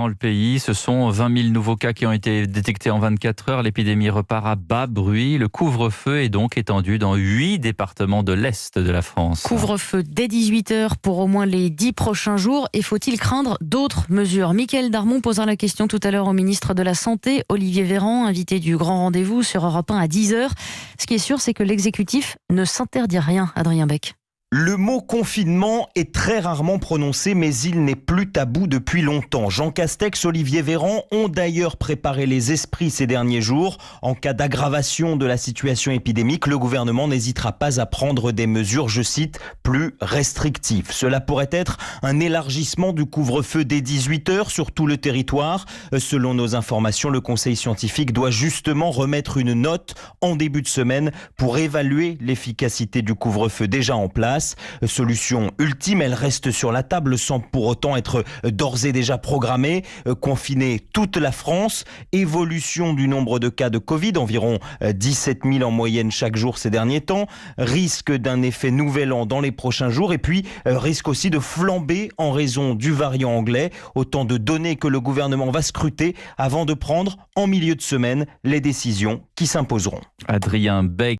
dans le pays. Ce sont 20 000 nouveaux cas qui ont été détectés en 24 heures. L'épidémie repart à bas bruit. Le couvre-feu est donc étendu dans 8 départements de l'Est de la France. Couvre-feu dès 18h pour au moins les 10 prochains jours. Et faut-il craindre d'autres mesures ? Mickaël Darmon posera la question tout à l'heure au ministre de la Santé, Olivier Véran, invité du Grand Rendez-vous sur Europe 1 à 10h. Ce qui est sûr, c'est que l'exécutif ne s'interdit rien, Adrien Beck. Le mot confinement est très rarement prononcé, mais il n'est plus tabou depuis longtemps. Jean Castex, Olivier Véran ont d'ailleurs préparé les esprits ces derniers jours. En cas d'aggravation de la situation épidémique, le gouvernement n'hésitera pas à prendre des mesures, je cite, plus restrictives. Cela pourrait être un élargissement du couvre-feu dès 18h sur tout le territoire. Selon nos informations, le Conseil scientifique doit justement remettre une note en début de semaine pour évaluer l'efficacité du couvre-feu déjà en place. Solution ultime, elle reste sur la table sans pour autant être d'ores et déjà programmée. Confiner toute la France, évolution du nombre de cas de Covid, environ 17 000 en moyenne chaque jour ces derniers temps, risque d'un effet nouvel an dans les prochains jours et puis risque aussi de flamber en raison du variant anglais. Autant de données que le gouvernement va scruter avant de prendre en milieu de semaine les décisions qui s'imposeront. Adrien Beck.